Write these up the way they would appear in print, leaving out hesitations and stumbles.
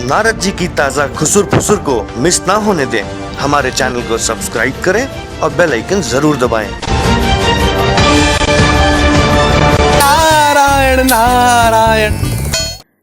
नारद जी की ताज़ा खुसुर फुसुर को मिस ना होने दें, हमारे चैनल को सब्सक्राइब करें और बेल आइकन जरूर दबाएं। नारायण नारायण।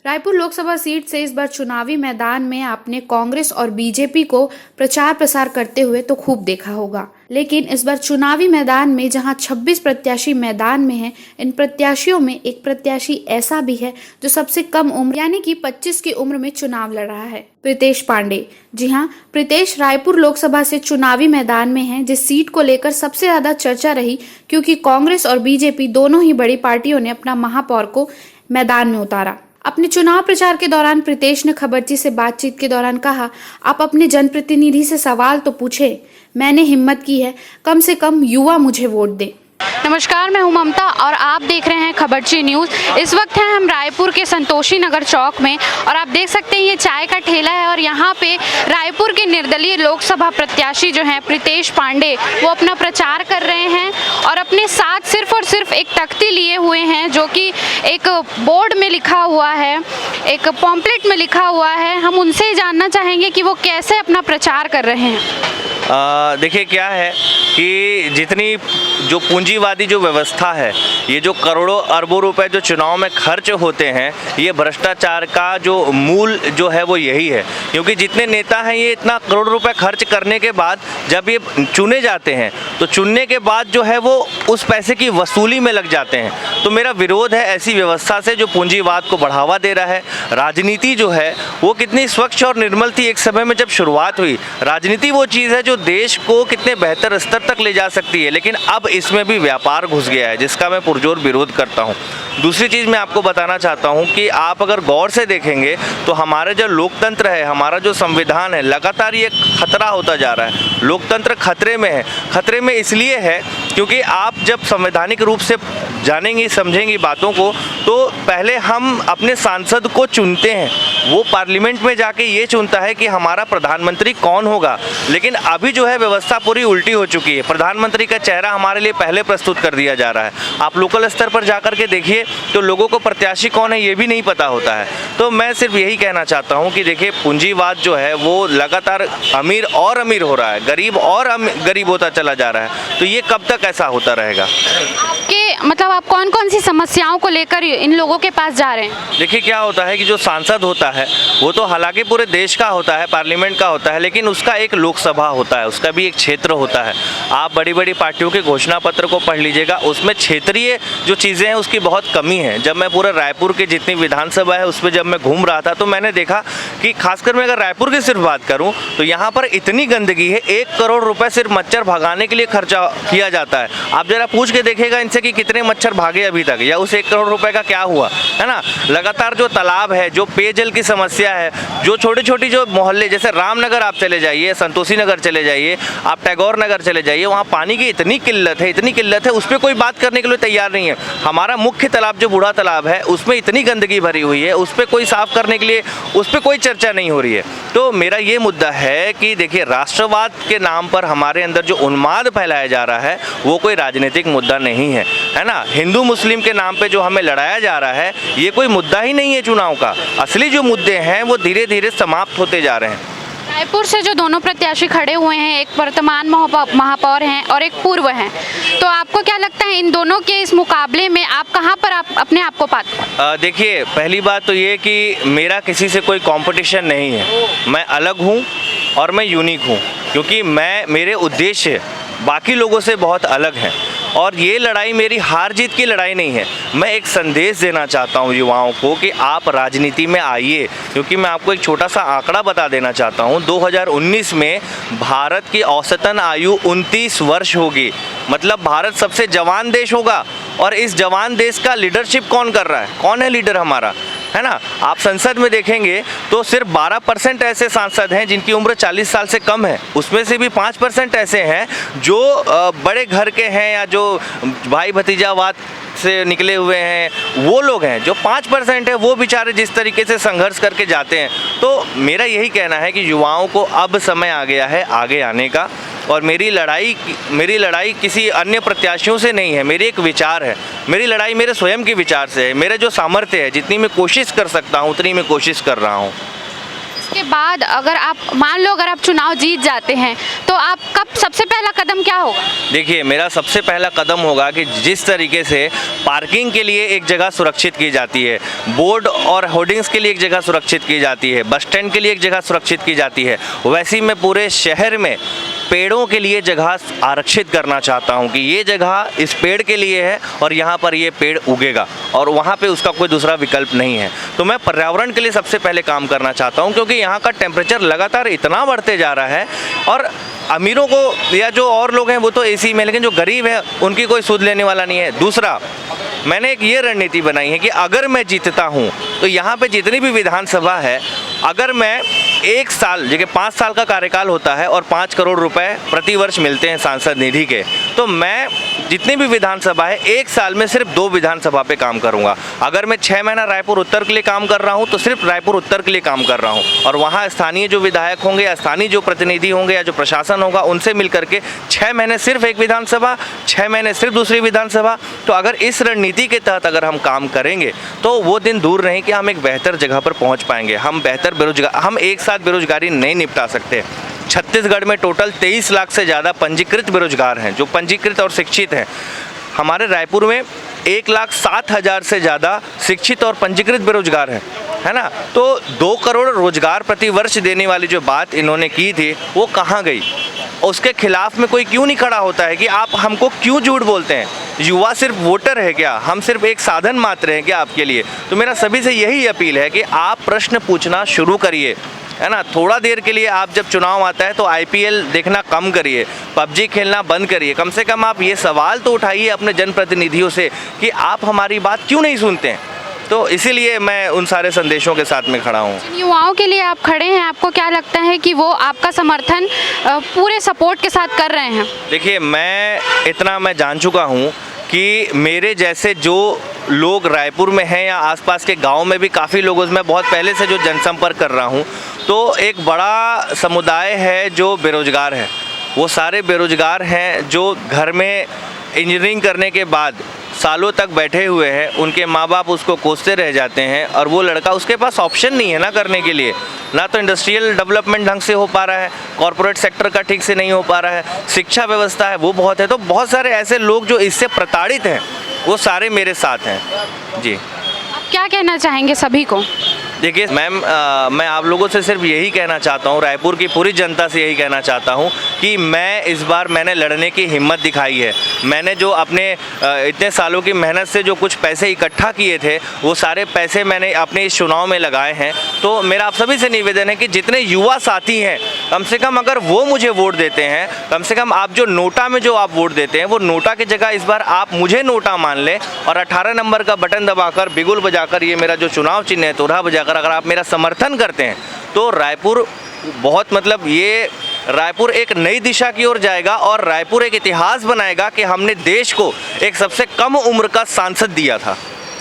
रायपुर लोकसभा सीट से इस बार चुनावी मैदान में आपने कांग्रेस और बीजेपी को प्रचार प्रसार करते हुए तो खूब देखा होगा, लेकिन इस बार चुनावी मैदान में जहां 26 प्रत्याशी मैदान में हैं, इन प्रत्याशियों में एक प्रत्याशी ऐसा भी है जो सबसे कम उम्र यानी कि 25 की उम्र में चुनाव लड़ रहा है, प्रीतेश पांडे। जी हां, प्रीतेश रायपुर लोकसभा से चुनावी मैदान में हैं, जिस सीट को लेकर सबसे ज्यादा चर्चा रही क्योंकि कांग्रेस और बीजेपी दोनों ही बड़ी पार्टियों ने अपना महापौर को मैदान में उतारा। अपने चुनाव प्रचार के दौरान प्रीतेश ने खबरची से बातचीत के दौरान कहा, आप अपने जनप्रतिनिधि से सवाल तो पूछे, मैंने हिम्मत की है, कम से कम युवा मुझे वोट दे। नमस्कार, मैं हूं ममता और आप देख रहे हैं खबरची न्यूज़। इस वक्त हैं हम रायपुर के संतोषी नगर चौक में और आप देख सकते हैं ये चाय का ठेला है और यहाँ पे रायपुर के निर्दलीय लोकसभा प्रत्याशी जो हैं प्रीतेश पांडे, वो अपना प्रचार कर रहे हैं और अपने साथ सिर्फ और सिर्फ एक तख्ती लिए हुए हैं जो कि एक बोर्ड में लिखा हुआ है, एक पॉम्पलेट में लिखा हुआ है। हम उनसे जानना चाहेंगे कि वो कैसे अपना प्रचार कर रहे हैं। देखिए क्या है कि जितनी जो पूंजीवादी जो व्यवस्था है, ये जो करोड़ों अरबों रुपए जो चुनाव में खर्च होते हैं, ये भ्रष्टाचार का जो मूल जो है वो यही है। क्योंकि जितने नेता हैं ये इतना करोड़ रुपए खर्च करने के बाद जब ये चुने जाते हैं तो चुनने के बाद जो है वो उस पैसे की वसूली में लग जाते हैं। तो मेरा विरोध है ऐसी व्यवस्था से जो पूंजीवाद को बढ़ावा दे रहा है। राजनीति जो है वो कितनी स्वच्छ और निर्मल थी एक समय में जब शुरुआत हुई। राजनीति वो चीज़ है जो देश को कितने बेहतर स्तर तक ले जा सकती है, लेकिन अब इसमें भी व्यापार घुस गया है जिसका मैं पुरजोर विरोध करता हूँ। दूसरी चीज़ मैं आपको बताना चाहता हूँ कि आप अगर गौर से देखेंगे तो हमारे जो लोकतंत्र है, हमारा जो संविधान है, लगातार ये खतरा होता जा रहा है। लोकतंत्र खतरे में है। खतरे में इसलिए है क्योंकि आप जब संवैधानिक रूप से जानेंगी समझेंगी बातों को तो पहले हम अपने सांसद को चुनते हैं, वो पार्लियामेंट में जाके ये चुनता है कि हमारा प्रधानमंत्री कौन होगा। लेकिन अभी जो है व्यवस्था पूरी उल्टी हो चुकी है। प्रधानमंत्री का चेहरा हमारे लिए पहले प्रस्तुत कर दिया जा रहा है। आप लोकल स्तर पर जाकर के देखिए तो लोगों को प्रत्याशी कौन है ये भी नहीं पता होता है। तो मैं सिर्फ यही कहना चाहता हूँ कि देखिए पूंजीवाद जो है वो लगातार अमीर और अमीर हो रहा है, गरीब और गरीब होता चला जा रहा है। तो ये कब तक ऐसा होता रहेगा? मतलब आप कौन कौन सी समस्याओं को लेकर इन लोगों के पास जा रहे हैं? देखिए क्या होता है कि जो सांसद होता है वो तो हालांकि पूरे देश का होता है, पार्लियामेंट का होता है, लेकिन उसका एक लोकसभा होता है, उसका भी एक क्षेत्र होता है। आप बड़ी बड़ी पार्टियों के घोषणा पत्र को पढ़ लीजिएगा, उसमें क्षेत्रीय जो चीज़ें हैं उसकी बहुत कमी है। जब मैं पूरे रायपुर की जितनी विधानसभा है उसमें जब मैं घूम रहा था तो मैंने देखा कि खासकर मैं अगर रायपुर की सिर्फ बात करूँ तो यहाँ पर इतनी गंदगी है, 1 करोड़ रुपये सिर्फ मच्छर भगाने के लिए खर्चा किया जाता है। आप जरा पूछ के देखिएगा इनसे कि कितने मच्छर भागे अभी तक, या उस 1 करोड़ रुपए का क्या हुआ, है ना। लगातार जो तालाब है, जो पेयजल की समस्या है, जो छोटी छोटी जो मोहल्ले जैसे रामनगर आप चले जाइए, संतोषी नगर चले जाइए, आप टैगोर नगर चले जाइए, वहाँ पानी की इतनी किल्लत है, उस पर कोई बात करने के लिए तैयार नहीं है। हमारा मुख्य तालाब जो बूढ़ा तालाब है उसमें इतनी गंदगी भरी हुई है, उस पर कोई साफ करने के लिए उस पर कोई चर्चा नहीं हो रही है। तो मेरा ये मुद्दा है कि देखिए राष्ट्रवाद के नाम पर हमारे अंदर जो उन्माद फैलाया जा रहा है वो कोई राजनीतिक मुद्दा नहीं है, है ना। हिंदू मुस्लिम के नाम पे जो हमें लड़ाया जा रहा है ये कोई मुद्दा ही नहीं है चुनाव का। असली जो मुद्दे हैं वो धीरे धीरे समाप्त होते जा रहे हैं। रायपुर से जो दोनों प्रत्याशी खड़े हुए हैं, एक वर्तमान महापौर हैं और एक पूर्व हैं, तो आपको क्या लगता है इन दोनों के इस मुकाबले में आप कहां पर अपने आप को पाते हैं? देखिए पहली बात तो ये कि मेरा किसी से कोई कंपटीशन नहीं है। मैं अलग हूं और मैं यूनिक हूं क्योंकि मेरे उद्देश्य बाकी लोगों से बहुत अलग हैं और ये लड़ाई मेरी हार जीत की लड़ाई नहीं है। मैं एक संदेश देना चाहता हूँ युवाओं को कि आप राजनीति में आइए, क्योंकि मैं आपको एक छोटा सा आंकड़ा बता देना चाहता हूँ। 2019 में भारत की औसतन आयु 29 वर्ष होगी, मतलब भारत सबसे जवान देश होगा। और इस जवान देश का लीडरशिप कौन कर रहा है? कौन है लीडर हमारा, है ना। आप संसद में देखेंगे तो सिर्फ 12% ऐसे सांसद हैं जिनकी उम्र 40 साल से कम है। उसमें से भी 5% ऐसे हैं जो बड़े घर के हैं या जो भाई भतीजावाद से निकले हुए हैं, वो लोग हैं। जो 5% है वो बेचारे जिस तरीके से संघर्ष करके जाते हैं। तो मेरा यही कहना है कि युवाओं को अब समय आ गया है आगे आने का। और मेरी लड़ाई किसी अन्य प्रत्याशियों से नहीं है, मेरी एक विचार है। मेरी लड़ाई मेरे स्वयं के विचार से है। मेरा जो सामर्थ्य है, जितनी मैं कोशिश कर सकता हूँ उतनी मैं कोशिश कर रहा हूँ। इसके बाद अगर आप मान लो अगर आप चुनाव जीत जाते हैं तो आप कब सबसे पहला कदम क्या होगा? देखिए, मेरा सबसे पहला कदम होगा कि जिस तरीके से पार्किंग के लिए एक जगह सुरक्षित की जाती है, बोर्ड और होर्डिंग्स के लिए एक जगह सुरक्षित की जाती है, बस स्टैंड के लिए एक जगह सुरक्षित की जाती है, वैसे ही मैं पूरे शहर में पेड़ों के लिए जगह आरक्षित करना चाहता हूं कि ये जगह इस पेड़ के लिए है और यहाँ पर ये पेड़ उगेगा और वहाँ पे उसका कोई दूसरा विकल्प नहीं है। तो मैं पर्यावरण के लिए सबसे पहले काम करना चाहता हूँ, क्योंकि यहाँ का टेम्परेचर लगातार इतना बढ़ते जा रहा है और अमीरों को या जो और लोग हैं वो तो एसी में, लेकिन जो गरीब है उनकी कोई सूद लेने वाला नहीं है। दूसरा, मैंने एक ये रणनीति बनाई है कि अगर मैं जीतता हूँ तो यहाँ पे जितनी भी विधानसभा है, अगर मैं 1 साल, जगह 5 साल का कार्यकाल होता है और 5 करोड़ रुपए प्रति वर्ष मिलते हैं सांसद निधि के, तो मैं जितनी भी विधानसभा है 1 साल में सिर्फ 2 विधानसभा पे काम करूँगा। अगर मैं 6 महीना रायपुर उत्तर के लिए काम कर रहा हूँ तो सिर्फ रायपुर उत्तर के लिए काम कर रहा हूँ और वहाँ स्थानीय जो विधायक होंगे या स्थानीय जो प्रतिनिधि होंगे या जो प्रशासन होगा उनसे मिल करके 6 महीने सिर्फ एक विधानसभा, 6 महीने सिर्फ दूसरी विधानसभा। तो अगर इस रणनीति के तहत अगर हम काम करेंगे तो वो दिन दूर नहीं कि हम एक बेहतर जगह पर पहुँच पाएंगे। हम बेहतर बेरोजगार, हम एक साथ बेरोजगारी नहीं निपटा सकते। छत्तीसगढ़ में टोटल 23 लाख से ज़्यादा पंजीकृत बेरोजगार हैं, जो पंजीकृत और शिक्षित हैं। हमारे रायपुर में 1,07,000 से ज़्यादा शिक्षित और पंजीकृत बेरोजगार हैं, है ना। तो 2 करोड़ रोजगार प्रति वर्ष देने वाली जो बात इन्होंने की थी वो कहाँ गई? उसके खिलाफ में कोई क्यों नहीं खड़ा होता है कि आप हमको क्यों झूठ बोलते हैं? युवा सिर्फ वोटर है क्या? हम सिर्फ एक साधन मात्र हैं क्या आपके लिए? तो मेरा सभी से यही अपील है कि आप प्रश्न पूछना शुरू करिए, है ना। थोड़ा देर के लिए आप जब चुनाव आता है तो आईपीएल देखना कम करिए, पबजी खेलना बंद करिए। कम से कम आप ये सवाल तो उठाइए अपने जनप्रतिनिधियों से कि आप हमारी बात क्यों नहीं सुनते हैं। तो इसीलिए मैं उन सारे संदेशों के साथ में खड़ा हूँ। जिन युवाओं के लिए आप खड़े हैं, आपको क्या लगता है कि वो आपका समर्थन पूरे सपोर्ट के साथ कर रहे हैं? देखिए, मैं जान चुका हूँ कि मेरे जैसे जो लोग रायपुर में हैं या आसपास के गांव में भी काफ़ी लोगों से मैं बहुत पहले से जो जनसंपर्क कर रहा हूं, तो एक बड़ा समुदाय है जो बेरोजगार है। वो सारे बेरोजगार हैं जो घर में इंजीनियरिंग करने के बाद सालों तक बैठे हुए हैं, उनके माँ बाप उसको कोसते रह जाते हैं और वो लड़का, उसके पास ऑप्शन नहीं है ना करने के लिए। ना तो इंडस्ट्रियल डेवलपमेंट ढंग से हो पा रहा है, कॉरपोरेट सेक्टर का ठीक से नहीं हो पा रहा है, शिक्षा व्यवस्था है वो बहुत है। तो बहुत सारे ऐसे लोग जो इससे प्रताड़ित हैं वो सारे मेरे साथ हैं जी। आप क्या कहना चाहेंगे सभी को? देखिए मैम, मैं आप लोगों से सिर्फ यही कहना चाहता हूँ, रायपुर की पूरी जनता से यही कहना चाहता हूँ कि मैं इस बार मैंने लड़ने की हिम्मत दिखाई है। मैंने जो अपने इतने सालों की मेहनत से जो कुछ पैसे इकट्ठा किए थे वो सारे पैसे मैंने अपने इस चुनाव में लगाए हैं। तो मेरा आप सभी से निवेदन है कि जितने युवा साथी हैं, कम से कम अगर वो मुझे वोट देते हैं, कम से कम आप जो नोटा में जो आप वोट देते हैं वो नोटा की जगह इस बार आप मुझे नोटा मान लें और 18 नंबर का बटन दबाकर, बिगुल बजाकर, ये मेरा जो चुनाव चिन्ह है तोरहा बजाकर अगर आप मेरा समर्थन करते हैं तो रायपुर बहुत, मतलब ये रायपुर एक नई दिशा की ओर जाएगा और रायपुर एक इतिहास बनाएगा कि हमने देश को एक सबसे कम उम्र का सांसद दिया था,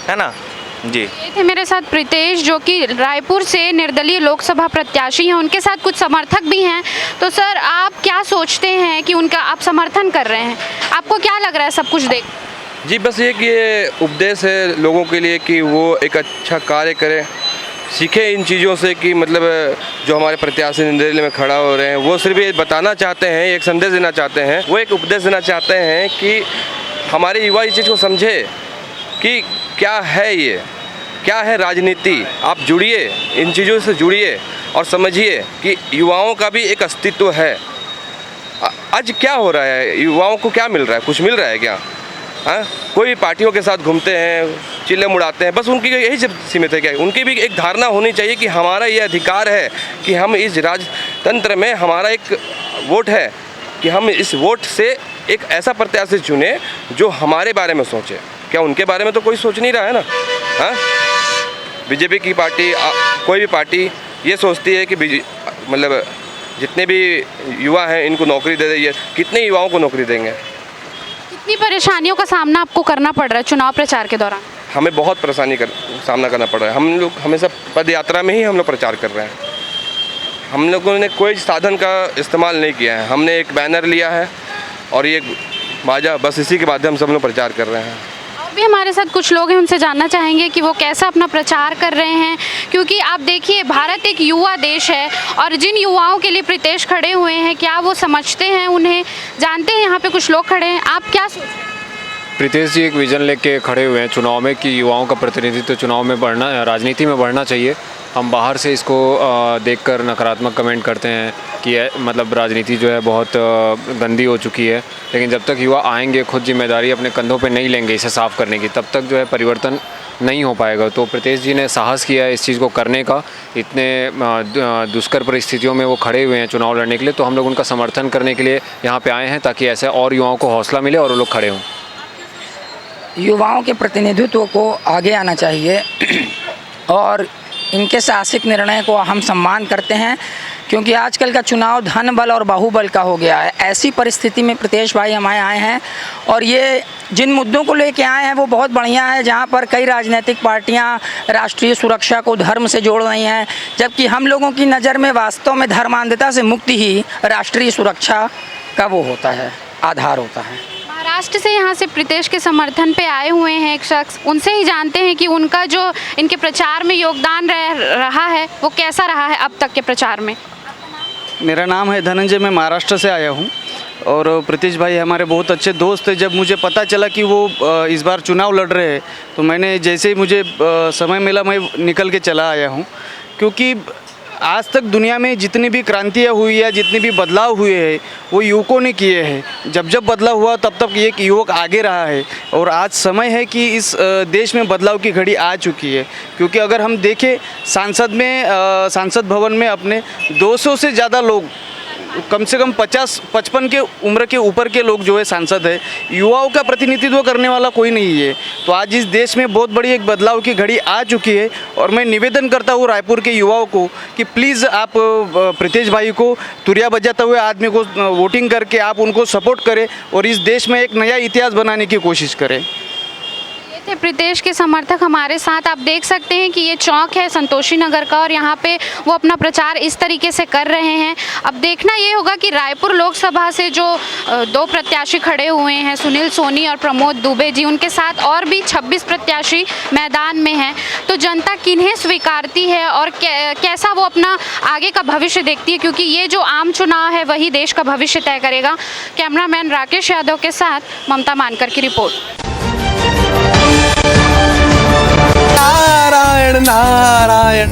है ना जी। ये थे मेरे साथ प्रीतेश, जो कि रायपुर से निर्दलीय लोकसभा प्रत्याशी हैं। उनके साथ कुछ समर्थक भी हैं। तो सर, आप क्या सोचते हैं कि उनका आप समर्थन कर रहे हैं? आपको क्या लग रहा है सब कुछ देख? जी, बस ये उपदेश है लोगों के लिए कि वो एक अच्छा कार्य करें, सीखें इन चीज़ों से कि मतलब जो हमारे प्रत्याशी निर्दलीय में खड़ा हो रहे हैं वो सिर्फ ये बताना चाहते हैं, एक संदेश देना चाहते हैं, वो एक उपदेश देना चाहते हैं कि हमारे युवा इस चीज़ को समझे कि क्या है ये, क्या है राजनीति। आप जुड़िए, इन चीज़ों से जुड़िए और समझिए कि युवाओं का भी एक अस्तित्व है। आज क्या हो रहा है, युवाओं को क्या मिल रहा है? कुछ मिल रहा है क्या? हाँ, कोई भी पार्टियों के साथ घूमते हैं, चिल्ले मुड़ाते हैं, बस उनकी यही सब सीमित है क्या? उनकी भी एक धारणा होनी चाहिए कि हमारा ये अधिकार है कि हम इस राजतंत्र में, हमारा एक वोट है कि हम इस वोट से एक ऐसा प्रत्याशी चुने जो हमारे बारे में सोचे। क्या उनके बारे में तो कोई सोच नहीं रहा है ना। हाँ, बीजेपी की पार्टी, कोई भी पार्टी ये सोचती है कि मतलब जितने भी युवा हैं इनको नौकरी दे दें। कितने युवाओं को नौकरी देंगे? कितनी परेशानियों का सामना आपको करना पड़ रहा है चुनाव प्रचार के दौरान? हमें बहुत परेशानी का सामना करना पड़ रहा है। हम लोग हमेशा पद यात्रा में ही हम लोग प्रचार कर रहे हैं। हम लोगों ने कोई साधन का इस्तेमाल नहीं किया है। हमने एक बैनर लिया है और ये बाजा, बस इसी के माध्यम से हम लोग प्रचार कर रहे हैं। अभी हमारे साथ कुछ लोग हैं, उनसे जानना चाहेंगे कि वो कैसा अपना प्रचार कर रहे हैं, क्योंकि आप देखिए भारत एक युवा देश है और जिन युवाओं के लिए प्रीतेश खड़े हुए हैं, क्या वो समझते हैं उन्हें, जानते हैं। यहाँ पे कुछ लोग खड़े हैं, आप क्या सोचते हैं? प्रीतेश जी एक विज़न लेके खड़े हुए हैं चुनाव में कि युवाओं का प्रतिनिधित्व चुनाव में बढ़ना, राजनीति में बढ़ना चाहिए। हम बाहर से इसको देखकर नकारात्मक कमेंट करते हैं कि मतलब राजनीति जो है बहुत गंदी हो चुकी है, लेकिन जब तक युवा आएंगे, खुद जिम्मेदारी अपने कंधों पे नहीं लेंगे इसे साफ़ करने की, तब तक जो है परिवर्तन नहीं हो पाएगा। तो प्रीतेश जी ने साहस किया है इस चीज़ को करने का, इतने दुष्कर परिस्थितियों में वो खड़े हुए हैं चुनाव लड़ने के लिए, तो हम लोग उनका समर्थन करने के लिए यहाँ पे आए हैं ताकि ऐसे और युवाओं को हौसला मिले और वो लोग खड़े हों। युवाओं के प्रतिनिधित्व को आगे आना चाहिए और इनके साहसिक निर्णय को हम सम्मान करते हैं, क्योंकि आजकल का चुनाव धन बल और बाहुबल का हो गया है। ऐसी परिस्थिति में प्रीतेश भाई हमारे आए हैं और ये जिन मुद्दों को लेके आए हैं वो बहुत बढ़िया है, जहाँ पर कई राजनीतिक पार्टियाँ राष्ट्रीय सुरक्षा को धर्म से जोड़ रही हैं, जबकि हम लोगों की नज़र में वास्तव में धर्मांधता से मुक्ति ही राष्ट्रीय सुरक्षा का वो होता है, आधार होता है। महाराष्ट्र से यहाँ से प्रीतेश के समर्थन पे आए हुए हैं एक शख्स, उनसे ही जानते हैं कि उनका जो इनके प्रचार में योगदान रहा है वो कैसा रहा है अब तक के प्रचार में। मेरा नाम है धनंजय, मैं महाराष्ट्र से आया हूँ और प्रीतेश भाई हमारे बहुत अच्छे दोस्त हैं। जब मुझे पता चला कि वो इस बार चुनाव लड़ रहे हैं तो मैंने जैसे ही मुझे समय मिला मैं निकल के चला आया हूँ, क्योंकि आज तक दुनिया में जितनी भी क्रांतियाँ हुई या जितने भी बदलाव हुए हैं वो युवकों ने किए हैं। जब जब बदलाव हुआ तब तक एक युवक आगे रहा है और आज समय है कि इस देश में बदलाव की घड़ी आ चुकी है। क्योंकि अगर हम देखें सांसद भवन में अपने 200 से ज़्यादा लोग, कम से कम 50-55 के उम्र के ऊपर के लोग जो है सांसद है, युवाओं का प्रतिनिधित्व करने वाला कोई नहीं है। तो आज इस देश में बहुत बड़ी एक बदलाव की घड़ी आ चुकी है और मैं निवेदन करता हूँ रायपुर के युवाओं को कि प्लीज़ आप प्रीतेश भाई को तुरिया बजाते हुए आदमी को वोटिंग करके आप उनको सपोर्ट करें और इस देश में एक नया इतिहास बनाने की कोशिश करें। थे प्रीतेश के समर्थक हमारे साथ। आप देख सकते हैं कि ये चौक है संतोषी नगर का और यहाँ पे वो अपना प्रचार इस तरीके से कर रहे हैं। अब देखना ये होगा कि रायपुर लोकसभा से जो 2 प्रत्याशी खड़े हुए हैं, सुनील सोनी और प्रमोद दुबे जी, उनके साथ और भी 26 प्रत्याशी मैदान में हैं, तो जनता किन्हें स्वीकारती है और कैसा वो अपना आगे का भविष्य देखती है, क्योंकि ये जो आम चुनाव है वही देश का भविष्य तय करेगा। कैमरामैन राकेश यादव के साथ ममता मानकर की रिपोर्ट। नारायण नारायण।